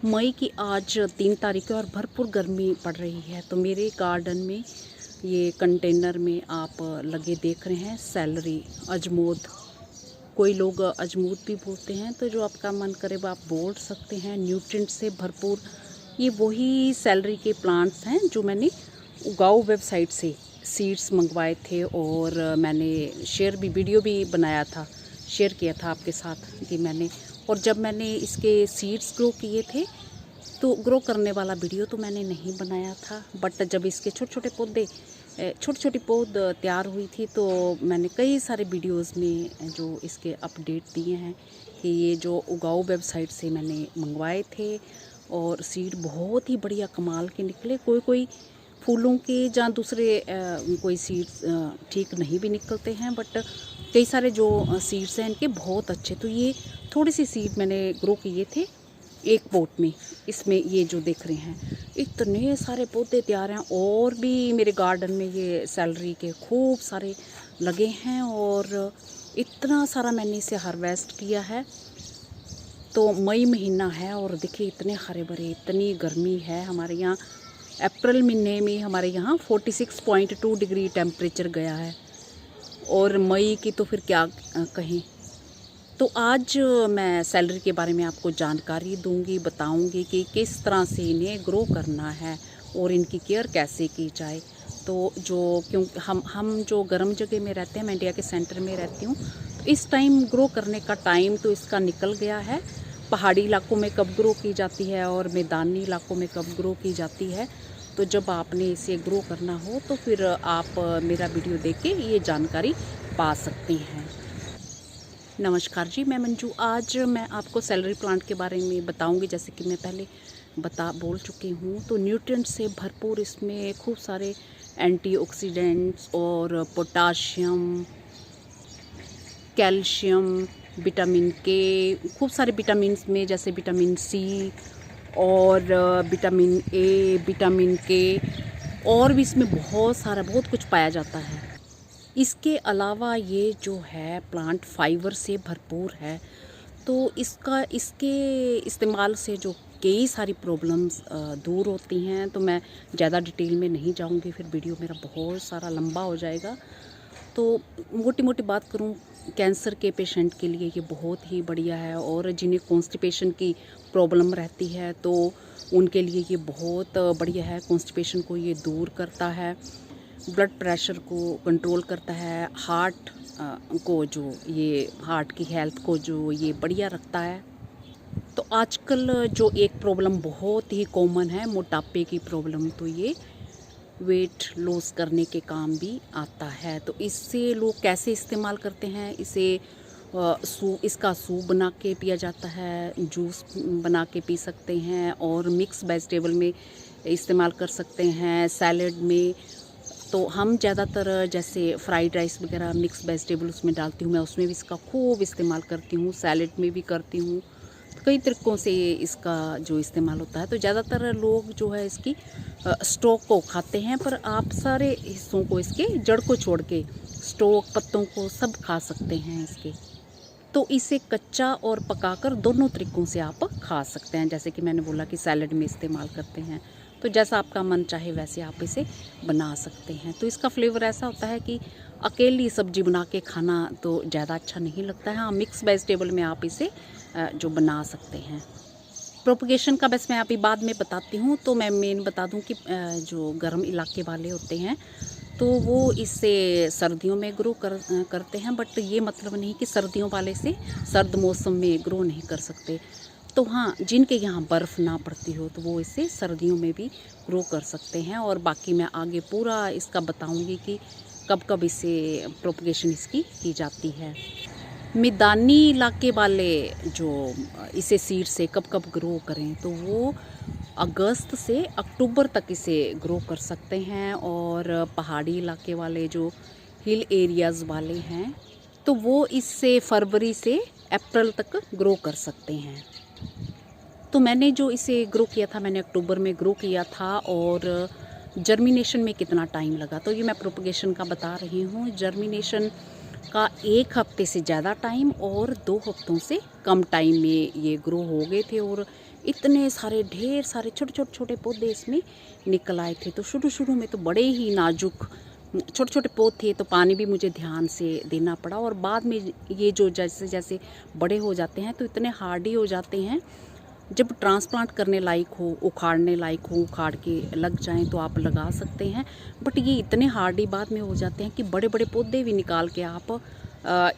मई की आज 3 तारीख है और भरपूर गर्मी पड़ रही है। तो मेरे गार्डन में ये कंटेनर में आप लगे देख रहे हैं सेलरी, अजमोद, कोई लोग अजमूद भी बोलते हैं, तो जो आपका मन करे वो आप बोल सकते हैं। न्यूट्रिएंट से भरपूर ये वही सेलरी के प्लांट्स हैं जो मैंने उगाओ वेबसाइट से सीड्स मंगवाए थे और मैंने वीडियो भी बनाया था, शेयर किया था आपके साथ कि मैंने, और जब मैंने इसके सीड्स ग्रो किए थे तो ग्रो करने वाला वीडियो तो मैंने नहीं बनाया था, बट जब इसके छोटे छोटी पौध तैयार हुई थी तो मैंने कई सारे वीडियोस में जो इसके अपडेट दिए हैं कि ये जो उगाओ वेबसाइट से मैंने मंगवाए थे और सीड बहुत ही बढ़िया कमाल के निकले। कोई फूलों के या दूसरे कोई सीड्स ठीक नहीं भी निकलते हैं, बट कई सारे जो सीड्स हैं इनके बहुत अच्छे। तो ये थोड़ी सी सीड मैंने ग्रो किए थे एक पॉट में, इसमें ये जो देख रहे हैं इतने सारे पौधे तैयार हैं और भी मेरे गार्डन में ये सेलरी के खूब सारे लगे हैं और इतना सारा मैंने इसे हार्वेस्ट किया है। तो मई महीना है और देखिए इतने हरे भरे, इतनी गर्मी है हमारे यहाँ। अप्रैल महीने में हमारे यहाँ 46.2 डिग्री टेम्परेचर गया है और मई की तो फिर क्या कहें। तो आज मैं सेलरी के बारे में आपको जानकारी दूंगी, बताऊंगी कि किस तरह से इन्हें ग्रो करना है और इनकी केयर कैसे की जाए। तो क्योंकि हम जो गर्म जगह में रहते हैं, मैं इंडिया के सेंटर में रहती हूँ, तो इस टाइम ग्रो करने का टाइम तो इसका निकल गया है। पहाड़ी इलाकों में कब ग्रो की जाती है और मैदानी इलाकों में कब ग्रो की जाती है। तो जब आपने इसे ग्रो करना हो तो फिर आप मेरा वीडियो देख के ये जानकारी पा सकते हैं। नमस्कार जी, मैं मंजू। आज मैं आपको सेलरी प्लांट के बारे में बताऊंगी। जैसे कि मैं पहले बोल चुकी हूँ, तो न्यूट्रिएंट से भरपूर इसमें खूब सारे एंटीऑक्सीडेंट्स और पोटाशियम, कैल्शियम, विटामिन के, खूब सारे विटामिन में जैसे विटामिन सी और विटामिन ए, विटामिन के, और भी इसमें बहुत कुछ पाया जाता है। इसके अलावा ये जो है प्लांट फाइबर से भरपूर है, तो इसके इस्तेमाल से जो कई सारी प्रॉब्लम्स दूर होती हैं। तो मैं ज़्यादा डिटेल में नहीं जाऊंगी, फिर वीडियो मेरा बहुत सारा लंबा हो जाएगा। तो मोटी बात करूं, कैंसर के पेशेंट के लिए ये बहुत ही बढ़िया है, और जिन्हें कॉन्स्टिपेशन की प्रॉब्लम रहती है तो उनके लिए ये बहुत बढ़िया है। कॉन्स्टिपेशन को ये दूर करता है, ब्लड प्रेशर को कंट्रोल करता है, हार्ट की हेल्थ को जो ये बढ़िया रखता है। तो आजकल जो एक प्रॉब्लम बहुत ही कॉमन है, मोटापे की प्रॉब्लम, तो ये वेट लॉस करने के काम भी आता है। तो इससे लोग कैसे इस्तेमाल करते हैं इसे, इसका सूप बना के पिया जाता है, जूस बना के पी सकते हैं, और मिक्स वेजिटेबल में इस्तेमाल कर सकते हैं, सैलेड में। तो हम ज़्यादातर जैसे फ्राइड राइस वगैरह मिक्स वेजिटेबल उसमें डालती हूँ, मैं उसमें भी इसका खूब इस्तेमाल करती हूँ, सैलेड में भी करती हूँ। तो कई तरीक़ों से इसका जो इस्तेमाल होता है। तो ज़्यादातर लोग जो है इसकी स्टॉक को खाते हैं, पर आप सारे हिस्सों को, इसके जड़ को छोड़ के, स्टॉक, पत्तों को सब खा सकते हैं इसके। तो इसे कच्चा और पकाकर दोनों तरीक़ों से आप खा सकते हैं। जैसे कि मैंने बोला कि सैलेड में इस्तेमाल करते हैं, तो जैसा आपका मन चाहे वैसे आप इसे बना सकते हैं। तो इसका फ्लेवर ऐसा होता है कि अकेली सब्जी बना के खाना तो ज़्यादा अच्छा नहीं लगता है। हाँ, मिक्स वेजिटेबल में आप इसे जो बना सकते हैं। प्रोपगेशन का बस मैं अभी बाद में बताती हूँ। तो मैं मेन बता दूँ कि जो गर्म इलाके वाले होते हैं तो वो इससे सर्दियों में ग्रो करते हैं, बट ये मतलब नहीं कि सर्दियों वाले से सर्द मौसम में ग्रो नहीं कर सकते। तो हाँ, जिनके यहाँ बर्फ़ ना पड़ती हो तो वो इसे सर्दियों में भी ग्रो कर सकते हैं। और बाकी मैं आगे पूरा इसका बताऊंगी कि कब कब इसे प्रोपगेशन इसकी की जाती है। मैदानी इलाके वाले जो इसे सीड से कब कब ग्रो करें, तो वो अगस्त से अक्टूबर तक इसे ग्रो कर सकते हैं। और पहाड़ी इलाके वाले जो हिल एरियाज़ वाले हैं तो वो इससे फरवरी से अप्रैल तक ग्रो कर सकते हैं। तो मैंने जो इसे ग्रो किया था, मैंने अक्टूबर में ग्रो किया था, और जर्मिनेशन में कितना टाइम लगा तो ये मैं प्रोपगेशन का बता रही हूँ। जर्मिनेशन का 1 हफ्ते से ज़्यादा टाइम और 2 हफ्तों से कम टाइम में ये ग्रो हो गए थे, और इतने सारे ढेर सारे छोटे छोटे छोटे पौधे इसमें निकल आए थे। तो शुरू शुरू में तो बड़े ही नाजुक छोटे छोटे पौधे थे, तो पानी भी मुझे ध्यान से देना पड़ा। और बाद में ये जो जैसे जैसे बड़े हो जाते हैं तो इतने हार्डी हो जाते हैं, जब ट्रांसप्लांट करने लायक हो, उखाड़ने लायक हो, उखाड़ के लग जाएं तो आप लगा सकते हैं। बट ये इतने हार्डी बाद में हो जाते हैं कि बड़े बड़े पौधे भी निकाल के आप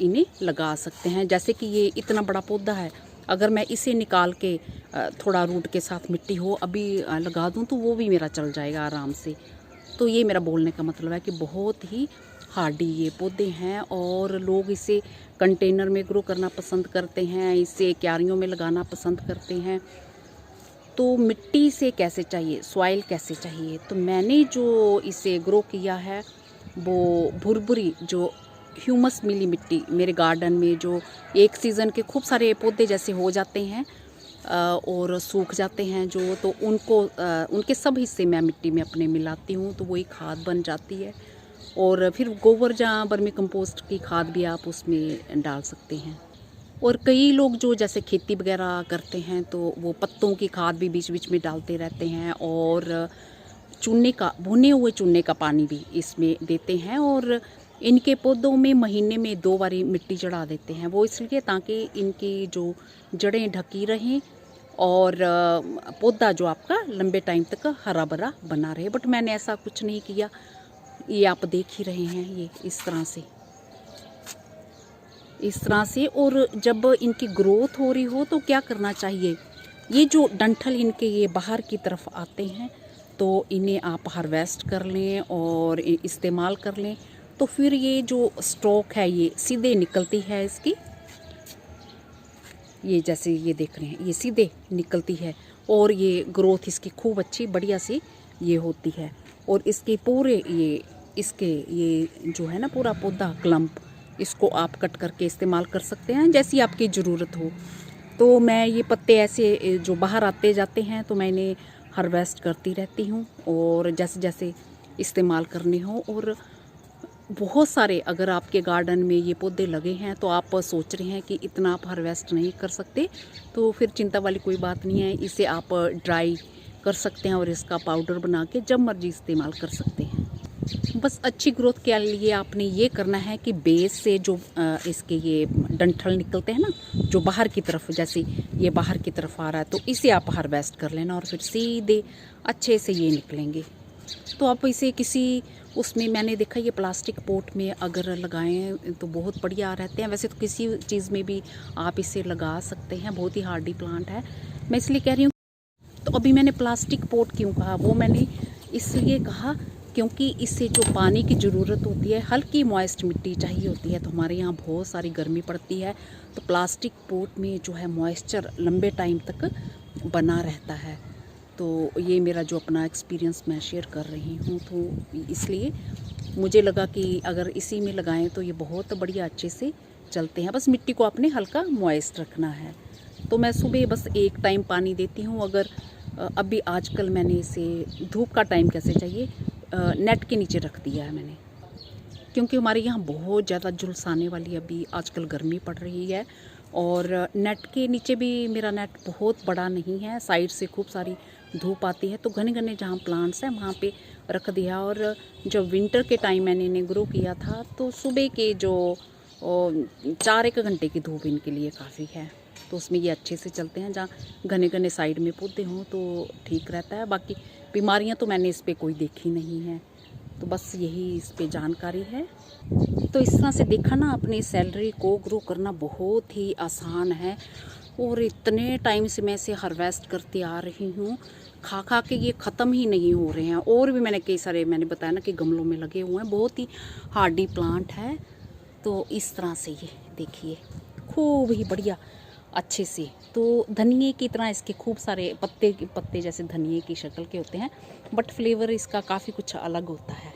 इन्हें लगा सकते हैं। जैसे कि ये इतना बड़ा पौधा है, अगर मैं इसे निकाल के थोड़ा रूट के साथ मिट्टी हो अभी लगा दूं तो वो भी मेरा चल जाएगा आराम से। तो ये मेरा बोलने का मतलब है कि बहुत ही हार्डी ये पौधे हैं, और लोग इसे कंटेनर में ग्रो करना पसंद करते हैं, इसे क्यारियों में लगाना पसंद करते हैं। तो मिट्टी से कैसे चाहिए, सॉइल कैसे चाहिए, तो मैंने जो इसे ग्रो किया है वो भुरभुरी जो ह्यूमस मिली मिट्टी मेरे गार्डन में, जो एक सीज़न के खूब सारे पौधे जैसे हो जाते हैं और सूख जाते हैं जो, तो उनको उनके सब हिस्से मैं मिट्टी में अपने मिलाती हूँ, तो वही खाद बन जाती है। और फिर गोबर या वर्मी कंपोस्ट की खाद भी आप उसमें डाल सकते हैं। और कई लोग जो जैसे खेती वगैरह करते हैं तो वो पत्तों की खाद भी बीच बीच में डालते रहते हैं, और चूने का, भुने हुए चूने का पानी भी इसमें देते हैं। और इनके पौधों में महीने में 2 बारी मिट्टी चढ़ा देते हैं, वो इसलिए ताकि इनकी जो जड़ें ढकी रहें और पौधा जो आपका लंबे टाइम तक हरा भरा बना रहे। बट मैंने ऐसा कुछ नहीं किया, ये आप देख ही रहे हैं, ये इस तरह से। और जब इनकी ग्रोथ हो रही हो तो क्या करना चाहिए, ये जो डंठल इनके ये बाहर की तरफ आते हैं तो इन्हें आप हार्वेस्ट कर लें और इस्तेमाल कर लें, तो फिर ये जो स्टॉक है ये सीधे निकलती है इसकी, ये जैसे ये देख रहे हैं ये सीधे निकलती है, और ये ग्रोथ इसकी खूब अच्छी बढ़िया सी ये होती है। और इसके पूरे ये जो है ना पूरा पौधा क्लम्प, इसको आप कट करके इस्तेमाल कर सकते हैं जैसी आपकी ज़रूरत हो। तो मैं ये पत्ते ऐसे जो बाहर आते जाते हैं तो मैं इन्हें हार्वेस्ट करती रहती हूँ, और जैसे जैसे इस्तेमाल करने हो। और बहुत सारे अगर आपके गार्डन में ये पौधे लगे हैं तो आप सोच रहे हैं कि इतना आप हार्वेस्ट नहीं कर सकते, तो फिर चिंता वाली कोई बात नहीं है, इसे आप ड्राई कर सकते हैं और इसका पाउडर बना के जब मर्जी इस्तेमाल कर सकते हैं। बस अच्छी ग्रोथ के लिए आपने ये करना है कि बेस से जो इसके ये डंठल निकलते हैं ना जो बाहर की तरफ, जैसे ये बाहर की तरफ आ रहा है तो इसे आप हार्वेस्ट कर लेना, और फिर सीधे अच्छे से ये निकलेंगे। तो आप इसे किसी उसमें, मैंने देखा ये प्लास्टिक पॉट में अगर लगाएं तो बहुत बढ़िया रहते हैं। वैसे तो किसी चीज़ में भी आप इसे लगा सकते हैं, बहुत ही हार्डी प्लांट है, मैं इसलिए कह रही हूँ। तो अभी मैंने प्लास्टिक पॉट क्यों कहा, वो मैंने इसलिए कहा क्योंकि इससे जो पानी की ज़रूरत होती है, हल्की मॉइस्ट मिट्टी चाहिए होती है, तो हमारे यहाँ बहुत सारी गर्मी पड़ती है, तो प्लास्टिक पॉट में जो है मॉइस्चर लंबे टाइम तक बना रहता है। तो ये मेरा जो अपना एक्सपीरियंस मैं शेयर कर रही हूँ, तो इसलिए मुझे लगा कि अगर इसी में लगाएं तो ये बहुत बढ़िया अच्छे से चलते हैं। बस मिट्टी को आपने हल्का मॉइस्ट रखना है। तो मैं सुबह बस एक टाइम पानी देती हूँ। अगर अभी आजकल मैंने इसे धूप का टाइम कैसे चाहिए, नेट के नीचे रख दिया है मैंने, क्योंकि हमारे यहाँ बहुत ज़्यादा झुलसाने वाली अभी आजकल गर्मी पड़ रही है। और नेट के नीचे भी मेरा नेट बहुत बड़ा नहीं है, साइड से खूब सारी धूप आती है, तो घने घने जहाँ प्लांट्स हैं वहाँ पे रख दिया। और जब विंटर के टाइम मैंने इन्हें ग्रो किया था तो सुबह के जो 4-1 घंटे की धूप इनके लिए काफ़ी है, तो उसमें ये अच्छे से चलते हैं। जहाँ घने घने साइड में पौधे हों तो ठीक रहता है, बाकी बीमारियाँ तो मैंने इस पर कोई देखी नहीं है। तो बस यही इस पे जानकारी है। तो इस तरह से देखा ना, अपनी सैलरी को ग्रो करना बहुत ही आसान है, और इतने टाइम से मैं इसे हार्वेस्ट करती आ रही हूँ, खा खा के ये ख़त्म ही नहीं हो रहे हैं। और भी मैंने कई सारे, मैंने बताया ना कि गमलों में लगे हुए हैं, बहुत ही हार्डी प्लांट है। तो इस तरह से ये देखिए खूब ही बढ़िया अच्छे से। तो धनिए की तरह इसके खूब सारे पत्ते जैसे धनिए की शक्ल के होते हैं, बट फ्लेवर इसका काफ़ी कुछ अलग होता है।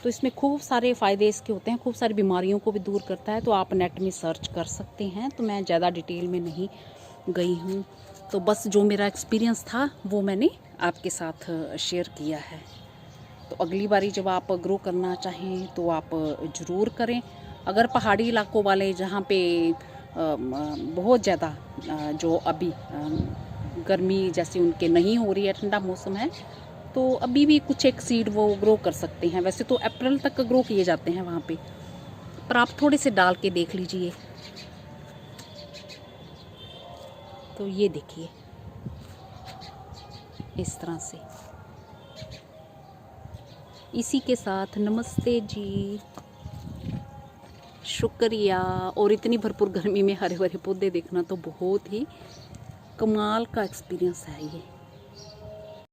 तो इसमें खूब सारे फ़ायदे इसके होते हैं, खूब सारी बीमारियों को भी दूर करता है। तो आप नेट में सर्च कर सकते हैं, तो मैं ज़्यादा डिटेल में नहीं गई हूँ। तो बस जो मेरा एक्सपीरियंस था वो मैंने आपके साथ शेयर किया है। तो अगली बारी जब आप ग्रो करना चाहें तो आप ज़रूर करें। अगर पहाड़ी इलाकों वाले जहाँ पे बहुत ज़्यादा जो अभी गर्मी जैसी उनके नहीं हो रही है, ठंडा मौसम है, तो अभी भी कुछ एक सीड वो ग्रो कर सकते हैं। वैसे तो अप्रैल तक ग्रो किए जाते हैं वहाँ पे, पर आप थोड़े से डाल के देख लीजिए। तो ये देखिए इस तरह से। इसी के साथ नमस्ते जी, शुक्रिया। और इतनी भरपूर गर्मी में हरे भरे पौधे देखना तो बहुत ही कमाल का एक्सपीरियंस है ये।